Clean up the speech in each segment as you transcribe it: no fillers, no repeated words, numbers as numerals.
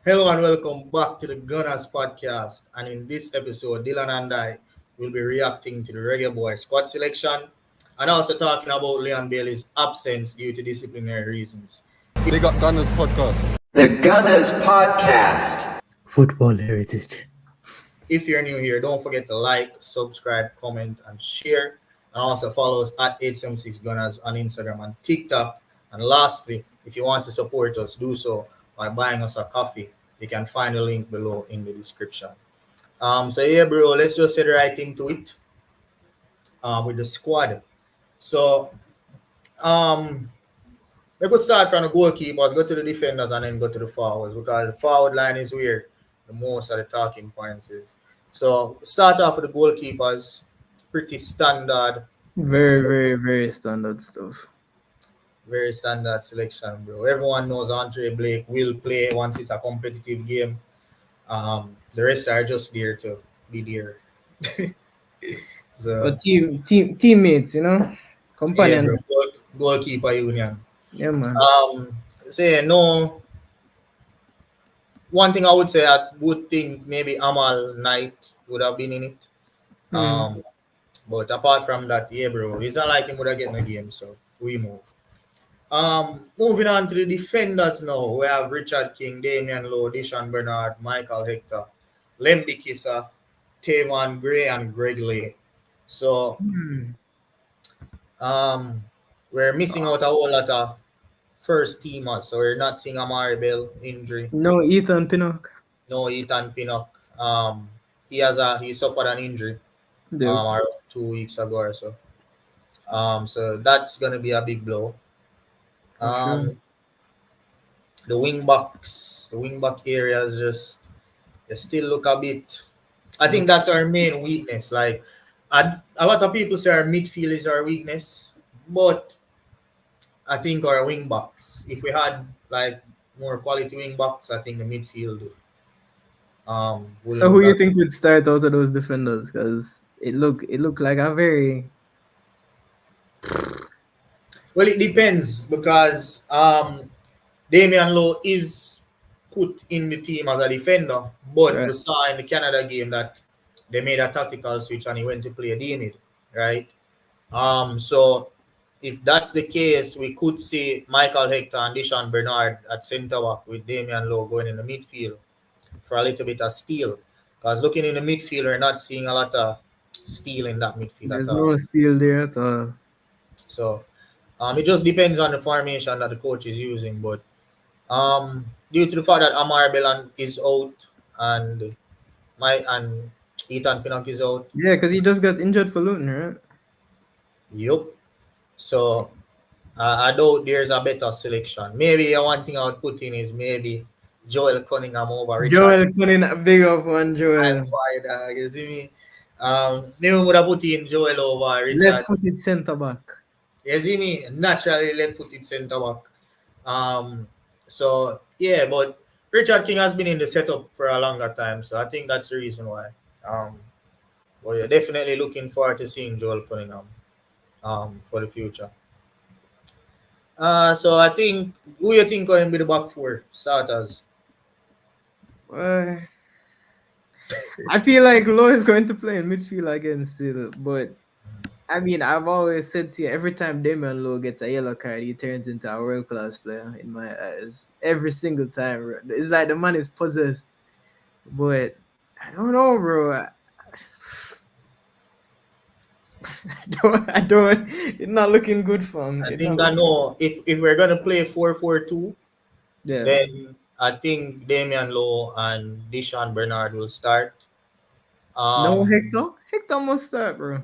Hello and welcome back to the Gunnaz Podcast. And in this episode, Dylan and I will be reacting to the Reggae Boyz squad selection and also talking about Leon Bailey's absence due to disciplinary reasons. They got Gunnaz Podcast. The Gunnaz Podcast. Football heritage. If you're new here, don't forget to like, subscribe, comment, and share. And also follow us at 876 Gunnaz on Instagram and TikTok. And lastly, if you want to support us, do so by buying us a coffee. You can find the link below in the description. So yeah, bro, let's just get right into it with the squad. So we could start from the goalkeepers, go to the defenders, and then go to the forwards because the forward line is where the most of the talking points is. So start off with the goalkeepers. Pretty standard. Very standard stuff. Very standard selection, bro. Everyone knows Andre Blake will play once it's a competitive game. The rest are just there to be there. So, But teammates, companions. yeah, bro, goalkeeper union. Yeah, man. So yeah, no. One thing I would say, I would think maybe Amal Knight would have been in it. But apart from that, yeah, bro, it's not like him would have gotten a game, so we move. Moving on to the defenders now, we have Richard King, Damian Lowe, Deshaun Bernard, Michael Hector, Lemby Kissa, Tavon Gray, and Greg Lay. So, we're missing out a whole lot of first teamers, so we're not seeing Amari Bell injury. No Ethan Pinnock. No Ethan Pinnock. He suffered an injury around 2 weeks ago or so. So that's gonna be a big blow. Sure. The wing back areas just they still look a bit. I think that's our main weakness. Like a lot of people say our midfield is our weakness, but I think our wing backs. If we had like more quality wing backs, I think the midfield. So who you think would start out of those defenders? Because it looked like a very. Well, it depends because Damian Lowe is put in the team as a defender, but Right. we saw in the Canada game that they made a tactical switch and he went to play D-mid, right? So if that's the case, we could see Michael Hector and Deshaun Bernard at centre back with Damian Lowe going in the midfield for a little bit of steal. Because looking in the midfield, we're not seeing a lot of steal in that midfield There's at all. no steal there at all. So it just depends on the formation that the coach is using. But due to the fact that Amar Belan is out and Ethan Pinnock is out, Yeah, because he just got injured for Luton, right? yup. So I doubt there's a better selection. Maybe one thing I would put in is maybe Joel Cunningham over Richard. Joel Cunningham, big up one, Joel. You see me? Maybe would have put in Joel over Richard. Left-footed centre back. You see me? Naturally left-footed centre back. So yeah, but Richard King has been in the setup for a longer time, so I think that's the reason why. But you're definitely looking forward to seeing Joel Cunningham for the future. So I think who you think going to be the back four starters? I feel like Lowe is going to play in midfield again still, but I mean, I've always said to you, every time Damian Lowe gets a yellow card, he turns into a world-class player in my eyes. Every single time. It's like the man is possessed. But I don't know, bro. I don't. It's not looking good for him. I think I know if we're gonna play 4-4-2, Yeah. then I think Damian Lowe and Deshaun Bernard will start. No Hector? Hector must start, bro.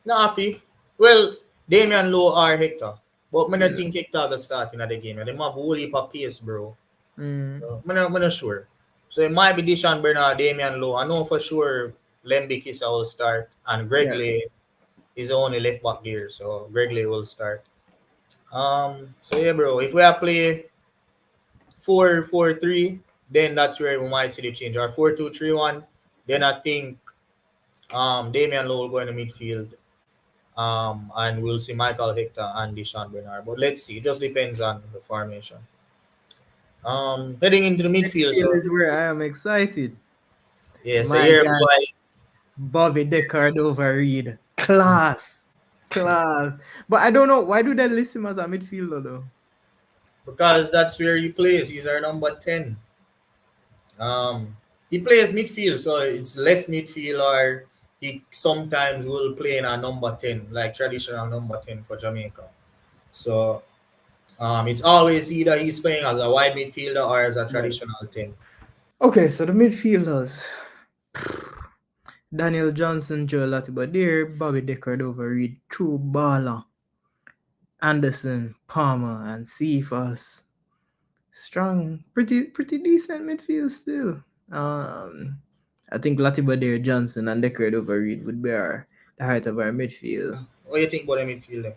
Nafi. Well, Damian Lowe or Hector. But I don't think Hector will start in the game. They have a whole heap of pace, bro. So, I'm not sure. So it might be Deshaun Bernard, Damian Lowe. I know for sure Lemby Kissa will start. And Greg Lay is the only left back there. So Greg Lay will start. So yeah, bro. If we are play 4-4-3, then that's where we might see the change. Or 4-2-3-1, then I think Damian Lowe will go in the midfield. And we'll see Michael Hector and Deshaun Bernard. But let's see. It just depends on the formation. Heading into the midfield. Midfield So is where I am excited. yeah, so My here God, boy, Bobby Deckard over Reed. Class. Class. But I don't know. Why do they list him as a midfielder though? because that's where he plays. He's our number 10. He plays midfield, so it's left midfield, or he sometimes will play in a number 10, like traditional number 10 for Jamaica. So it's always either he's playing as a wide midfielder or as a Right. traditional 10. Okay, so the midfielders. Daniel Johnson, Joel Latibadir, Bobby Deckard over Reed, True Baller, Anderson, Palmer, and Cephas. Strong, pretty decent midfield still. I think Latibadir, Johnson, and Deckard over Reed would be the height of our midfield. What do you think about the midfield?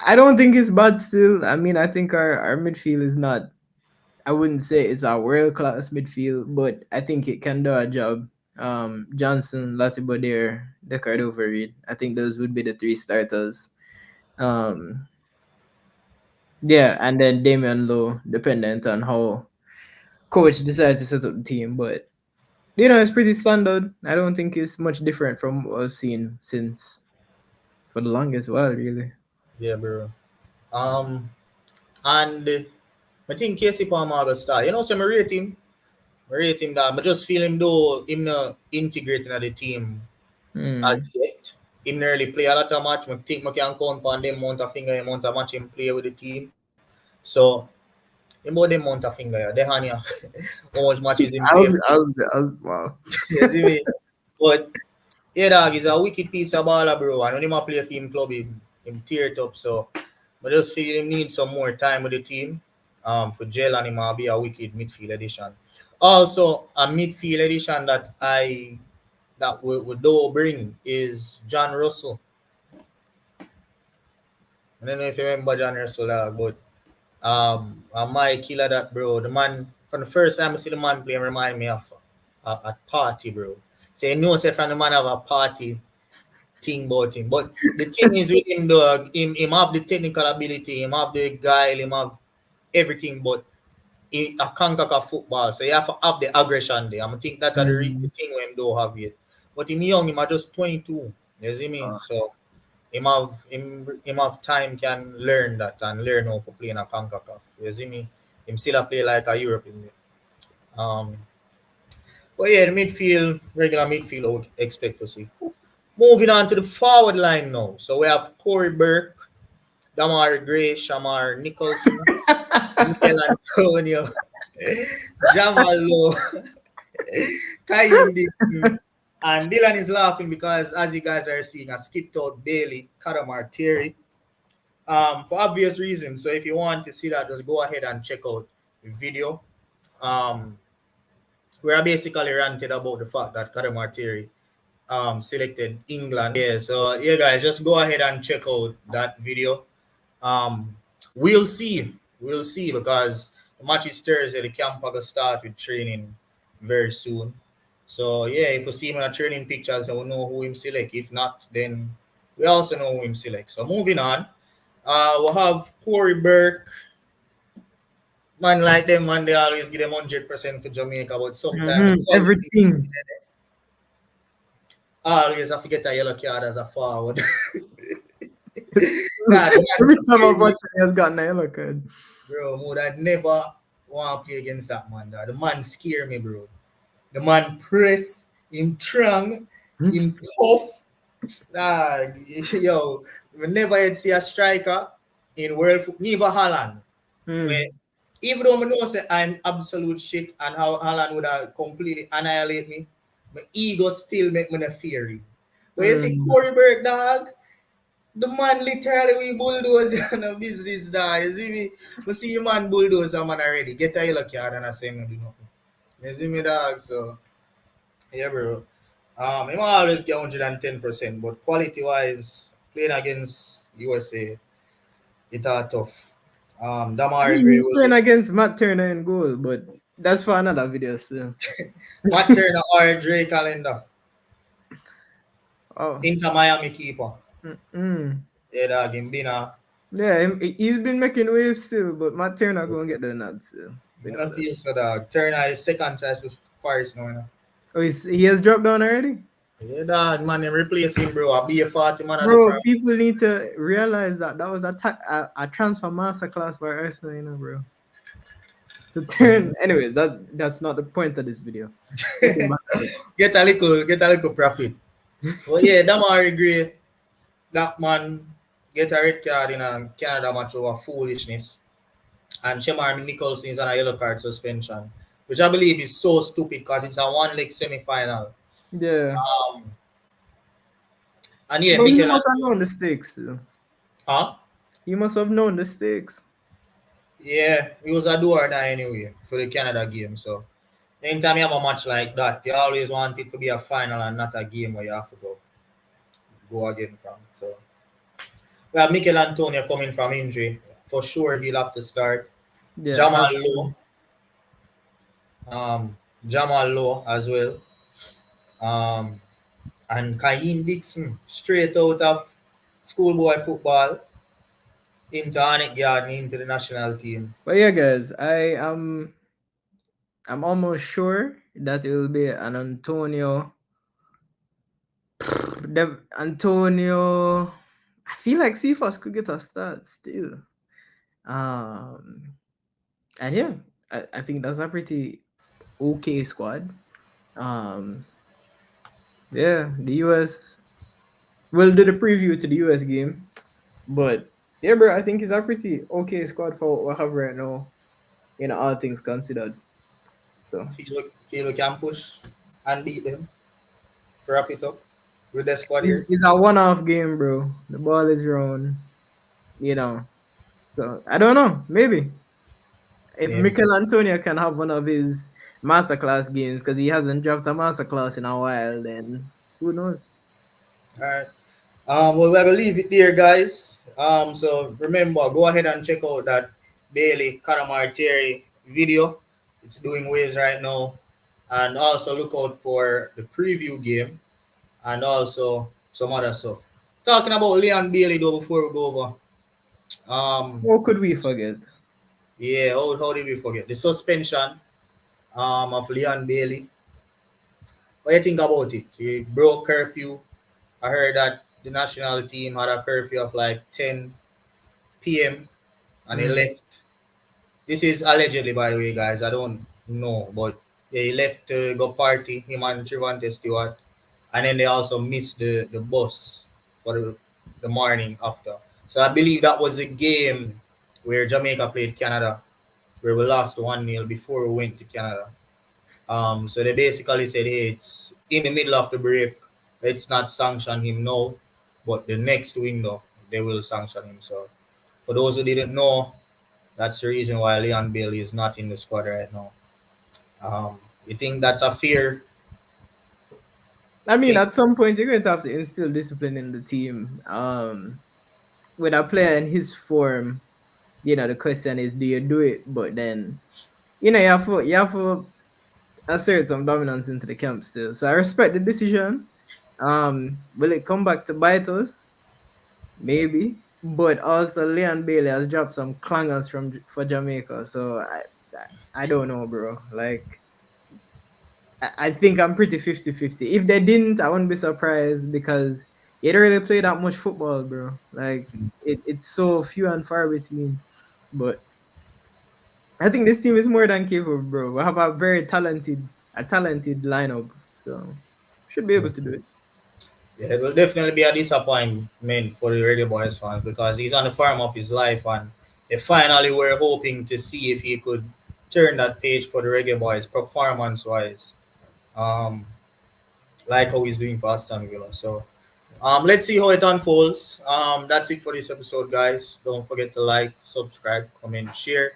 I don't think it's bad still. I mean, I think our midfield is not. I wouldn't say it's a world class midfield, but I think it can do a job. Johnson, Latibadir, Deckard over Reed. I think those would be the three starters. Um, yeah, and then Damian Lowe, dependent on how coach decides to set up the team. But it's pretty standard. I don't think it's much different from what I've seen since for the longest while, really. Yeah, bro. And I think Casey Palmer will start. So I rate him. I rate him that. I just feel him though him not integrating at the team as yet. Him nearly play a lot of match. I think I can count on them amount of finger, amount of match him play with the team. So about them amount of finger, they hand you how much matches him play. Wow. You see me? But yeah, dog, he's a wicked piece of baller, bro. And when him a play for him club, him tear it up. So I just feel him need some more time with the team. For jail and him will be a wicked midfield edition. Also, a midfield edition that we do bring is John Russell. I don't know if you remember John Russell, but my killer that, bro. The man, from the first time I see the man play, remind me of a party, bro. So you know, say from the man have a party thing about him. But the thing is with him, though, him have the technical ability, him have the guile, him have everything, but a Concacaf football, so you have to have the aggression there. I think that's the thing we him don't have yet. But him young, him are just 22. You see me? So him have time can learn that and learn how to play in a Concacaf. You see me? Him still a play like a European. But yeah, the midfield, regular midfield, I would expect to see. Moving on to the forward line now. So we have Corey Burke, Damar Gray, Shamar Nicholson, Mikel Antonio, Jamal Lowe, Kayin Dixon, and Dylan is laughing because, as you guys are seeing, I skipped out Bailey, Kadamar Terry, for obvious reasons. So if you want to see that, just go ahead and check out the video. We are basically ranted about the fact that Kadamar Terry selected England. Yeah, so yeah, guys, just go ahead and check out that video. We'll see because the match is Thursday. The camp will start with training very soon. So yeah, if we see him in the training pictures, then we know who him select. If not, then we also know who him select. So moving on, we'll have Corey Burke. Man like them, man, they always give them 100% for Jamaica, but sometimes everything. Always I forget a yellow card as a forward. Every time I watch it, he has gotten a yellow card. Bro, I'd never want to play against that man. The man scare me, bro. The man press, him strong, him tough. Yo, we never yet see a striker in world football, neither Haaland. Where, even though I know say I'm absolute shit and how Haaland would have completely annihilate me, my ego still make me not fear him. But you see Corey Burke, dog, the man literally we bulldoze on a business, dog. You see me? We see you man bulldoze a man already. Get a yellow card and I say no do nothing. You see me, dog? So yeah, bro. He might always get 110%, but quality-wise, playing against USA, it's tough. Damari Gray He's playing against Matt Turner in goal, but that's for another video still. Matt Turner or Dre Calendar. Oh. Inter Miami keeper. Yeah, dog, him been yeah, he's been making waves still, but Matt Turner gonna get the nod still. I don't feel so dog. Turner is second choice with Forest now. You know? Oh, he has dropped down already? Yeah, dog, man, they replace him, bro. I'll be a 40 man at the Bro, front. people need to realize that was a transfer masterclass by Arsenal, you know, bro. To turn, anyways, that's not the point of this video. Get a little profit. Well, yeah, that man agree. That man get a red card in a Canada match over foolishness. And Shemar Nicholson is on a yellow card suspension, which I believe is so stupid because it's a one-leg semi-final. Yeah. And yeah, But he Mikel must have known the stakes. Huh? He must have known the stakes. Yeah, it was a do or die anyway for the Canada game. So anytime you have a match like that, you always want it to be a final and not a game where you have to go again from. So we have Mikel Antonio coming from injury. For sure he'll have to start. Yeah, Jamal Lowe as well. And Kaim Dixon, straight out of schoolboy football into Anik Garden, into the national team. But yeah, guys, I'm almost sure that it will be an Antonio. Antonio, I feel like CFOS could get a start still. And yeah, I think that's a pretty okay squad. Yeah, the US. We'll do the preview to the US game, but yeah, bro, I think it's a pretty okay squad for what we have right now. You know, all things considered. So feel we can push and beat them. Wrap it up with the squad here. It's a one-off game, bro. The ball is round. You know, so I don't know. Maybe if Mikel Antonio can have one of his masterclass games because he hasn't dropped a masterclass in a while, then who knows? All right. Well, we're gonna leave it there, guys. So remember, go ahead and check out that Bailey Calamar Terry video. It's doing waves right now, and also look out for the preview game, and also some other stuff. Talking about Leon Bailey though, before we go over. What could we forget? Yeah, how did we forget the suspension of Leon Bailey? What do you think about it? He broke curfew. I heard that the national team had a curfew of like 10 p.m. and he left. This is allegedly, by the way, guys. I don't know, but he left to go party, him and Trevante Stewart, and then they also missed the bus for the morning after. So I believe that was a game where Jamaica played Canada, where we lost 1-0 before we went to Canada. So they basically said, hey, it's in the middle of the break. Let's not sanction him now, but the next window, they will sanction him. So for those who didn't know, that's the reason why Leon Bailey is not in the squad right now. You think that's a fear? I mean, at some point, you're going to have to instill discipline in the team. With a player in his form, you know, the question is, do you do it? But then, you know, you have to assert some dominance into the camp still. So I respect the decision. Will it come back to bite us? Maybe. But also, Leon Bailey has dropped some clangers for Jamaica. So I don't know, bro. Like, I think I'm pretty 50-50. If they didn't, I wouldn't be surprised because he don't really play that much football, bro. Like, it's so few and far between. But I think this team is more than capable, bro. We have a very talented lineup. So, should be able to do it. Yeah, it will definitely be a disappointment for the Reggae Boyz fans because he's on the form of his life, and they finally were hoping to see if he could turn that page for the Reggae Boyz performance-wise, like how he's doing for Aston Villa. So let's see how it unfolds. That's it for this episode, guys. Don't forget to like, subscribe, comment, share.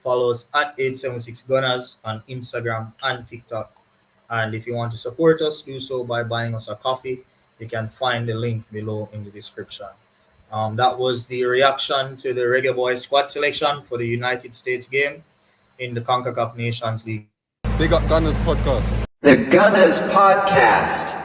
Follow us at 876 Gunnaz on Instagram and TikTok. And if you want to support us, do so by buying us a coffee. You can find the link below in the description. That was the reaction to the Reggae Boyz squad selection for the United States game in the Concacaf Nations League. Big up Gunnaz Podcast. The Gunnaz Podcast.